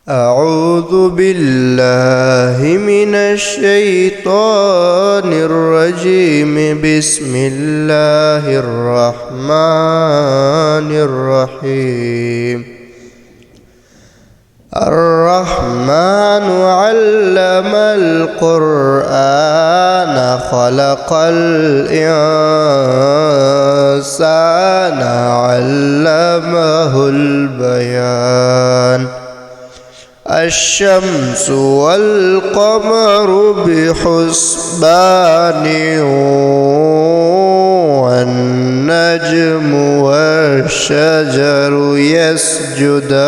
أعوذ بالله من الشيطان الرجيم. بسم الله الرحمن الرحيم. الرحمن علم القرآن خلق الإنسان علمه البيان. الشمس والقمر بحسبان والنجم والشجر يسجدان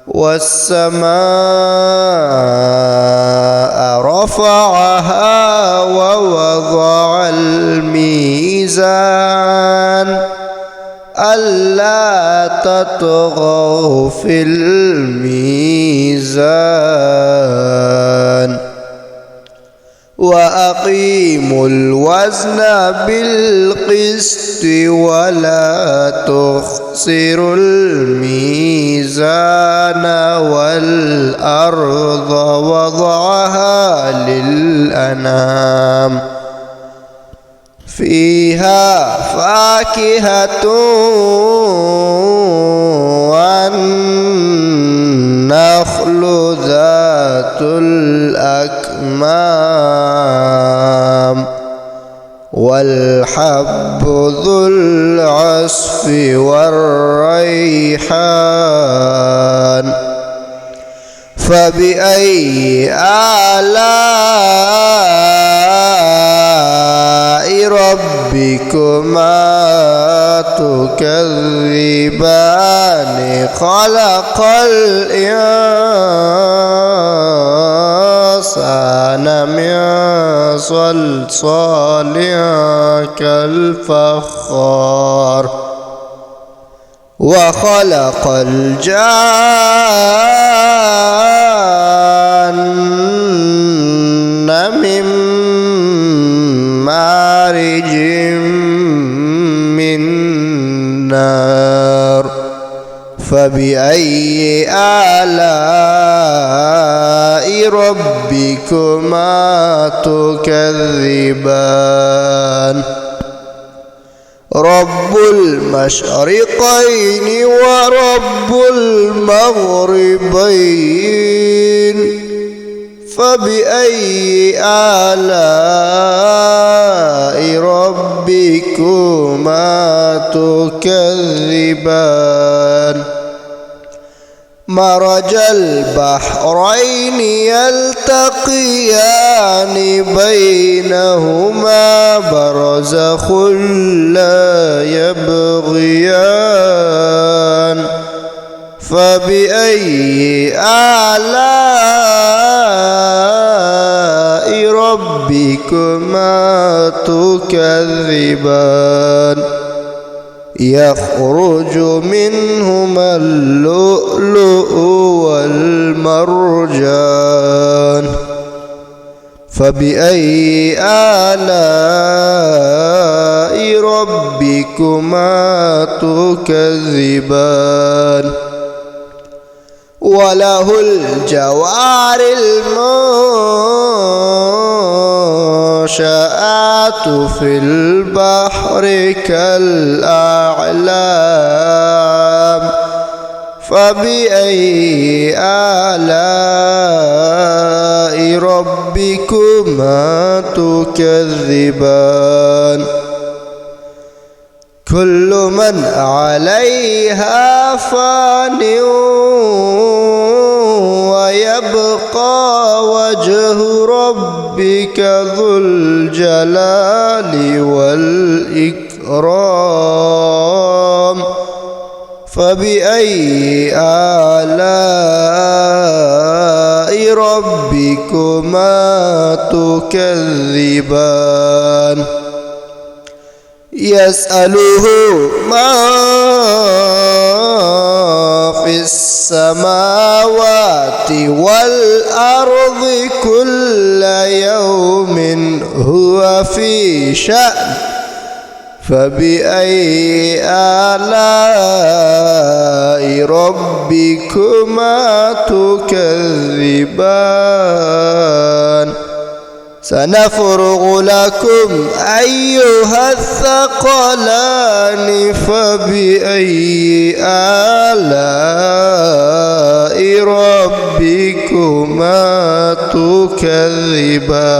والسماء رفعها ووضع الميزان ألا تطغوا في الميزان وأقيموا الوزن بالقسط ولا تخسروا الميزان والأرض وضعها للأنام فيها فاكهة والنخل ذات الأكمام والحب ذو العصف والريحان. فبأي آلاء ربكما تكذبان؟ خلق الإنسان من صلصال كالفخار وخلق الجان من مارج من نار. فبأي آلاء ربكما تكذبان؟ رب المشرقين ورب المغربين. فبأي آلاء ربكما تكذبان؟ مرج البحرين يلتقيان بينهما برزخ لا يبغيان. فبأي آلاء ربكما تكذبان؟ يخرج منهما اللؤلؤ والمرجان. فبأي آلاء ربكما تكذبان؟ وله الجوار المنشآت في البحر كالأعلام. فبأي آلاء ربكما تكذبان؟ كل من عليها فان ويبقى وجه ربك ذو الجلال والإكرام. فبأي آلاء ربكما تكذبان؟ يسأله ما في السماوات والأرض كل يوم هو في شأن. فبأي آلاء ربكما تكذبان سنفرغ لكم أيها الثقلان فبأي آلاء ربكما تكذبان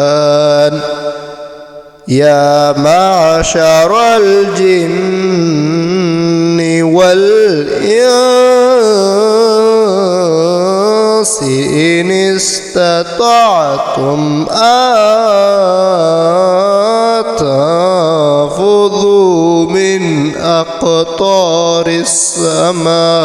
يا معشر الجن والإنس إن استطعتم أن تنفذوا من أقطار السماوات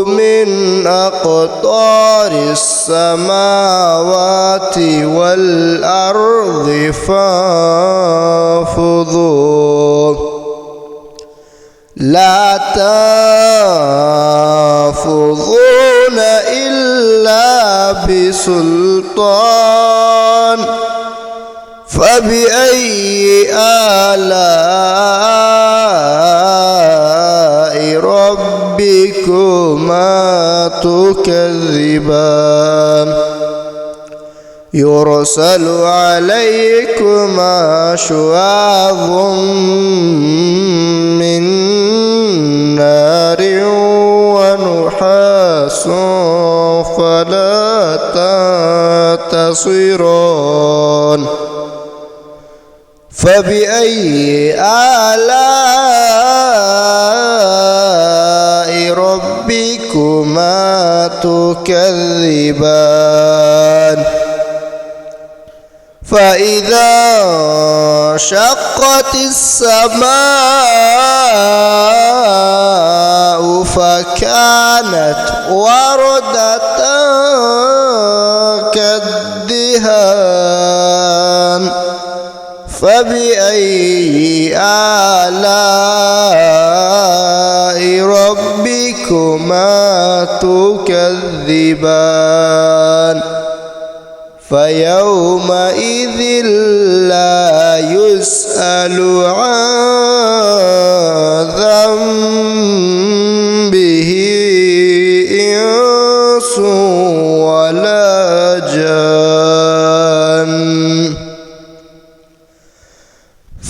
من أقطار السماوات والأرض فانفذوا لا تنفذون إلا بسلطان فبأي آلاء ربكما تكذبان يرسل عليكما شواظ من نار ونحاس فلا تنتصران فبأي آلاء ربكما تكذبان فإذا انشقت السماء فكانت وردة كالدهان فبأي آلاء ربكما تكذبان فيومئذ لا يسأل عن ذنبه إنس ولا جان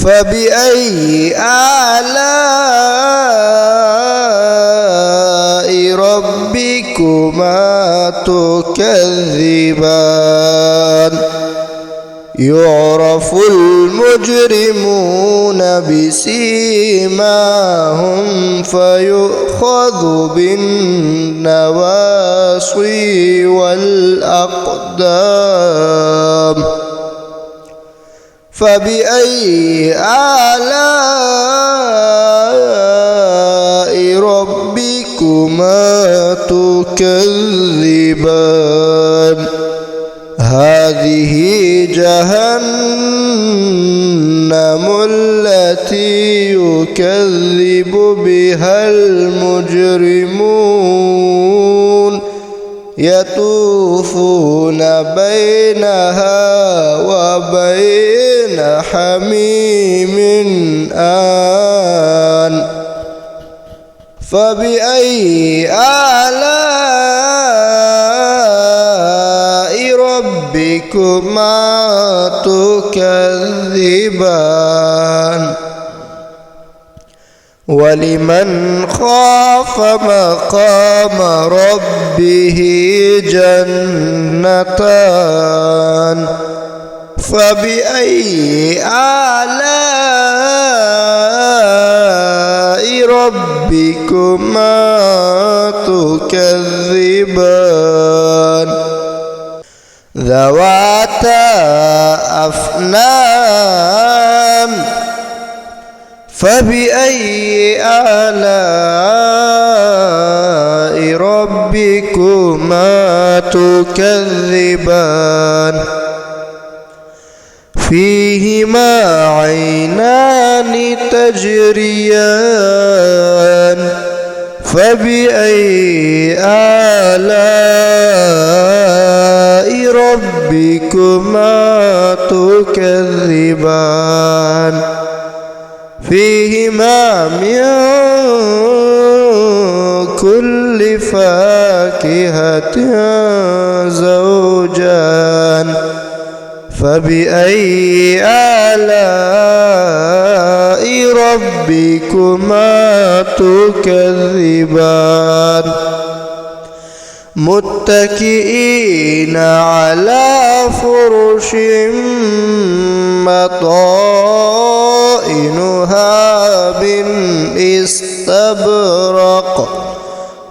فبأي آلاء ربكما تكذبان يعرف المجرمون بسيماهم فيؤخذ بالنواصي والأقدام فبأي آلاء ربكما تكذبان هذه جهنم التي يكذب بها المجرمون يطوفون بينها وبين حميم آن فبأي آلاء ربكما تكذبان ولمن خاف مقام ربه جنتان فبأي آلاء ربكما تكذبان ذواتا أفنان فبأي آلاء ربكما تكذبان فيهما عينان تجريان فبأي آلاء ربكما تكذبان فيهما من كل فاكهة زوجان فبأي آلاء ربكما تكذبان متكئين على فرش مطائنها باستبرق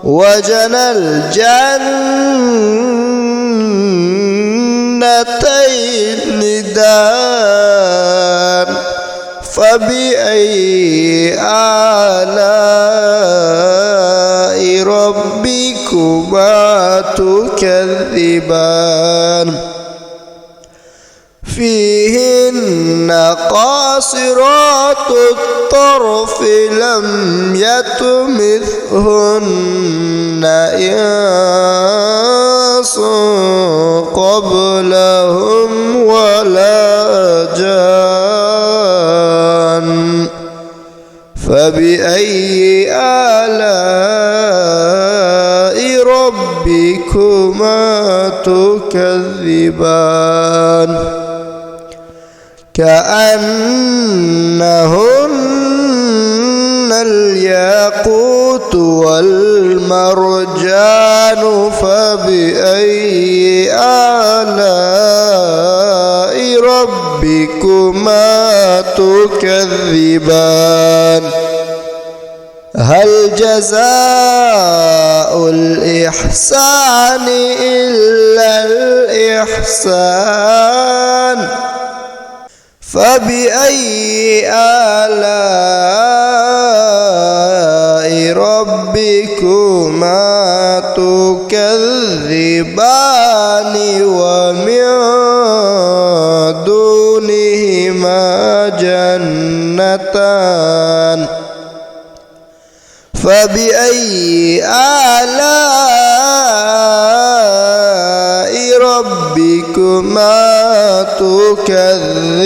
وجنى الجنتين دان فبأي آلاء ربكما تكذبان فيهن قاصرات الطرف لم يطمثهن إنس قبلهم ولا جان فبأي آلاء ربكما تكذبان كأنهن الياقوت والمرجان فبأي آلاء ربكما تكذبان هل جزاء الإحسان إلا الإحسان فبأي آلاء ربكما تكذبان ومن دونهما جنتان فبأي آلاء ربكما تكذبان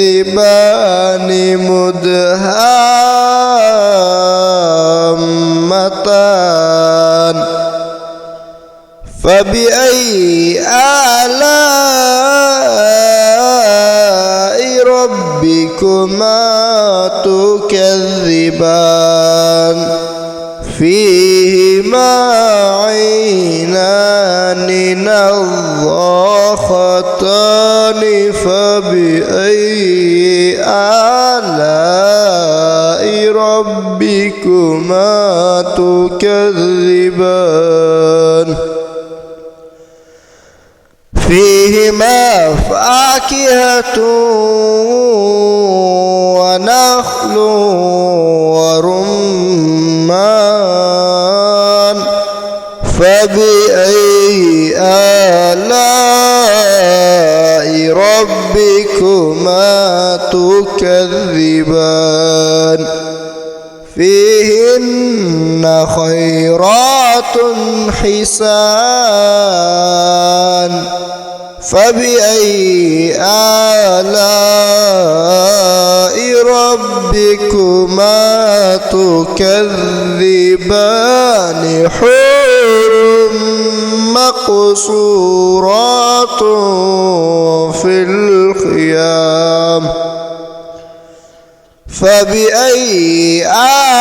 مدهامتان فبأي آلاء ربكما تكذبان فيهما عينان نضاختان فبأي آلاء ربكما تكذبان فيهما فاكهة ونخل ورمان فبأي آلاء ربكما تكذبان فيهن خيرات حسان فبأي آلاء ربكما تكذبان حور مقصورات في الخيام فبأي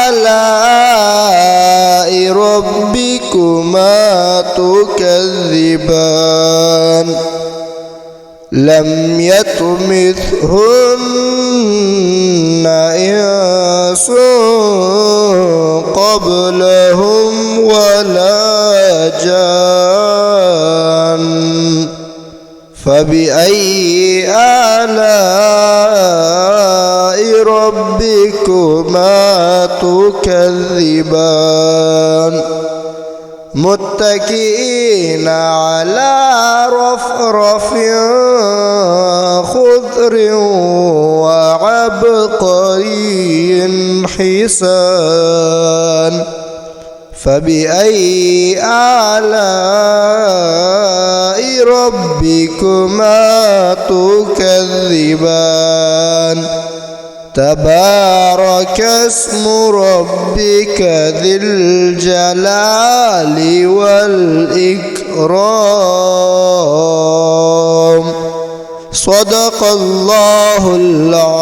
آلاء ربكما تكذبان لم يطمثهن إنس قبلهم ولا جان فبأي آلاء ربكما تكذبان متكئين على رفرف خضر وعبقري حسان فبأي آلاء ربكما تكذبان تبارك اسم ربك ذي الجلال والإكرام صدق الله العظيم.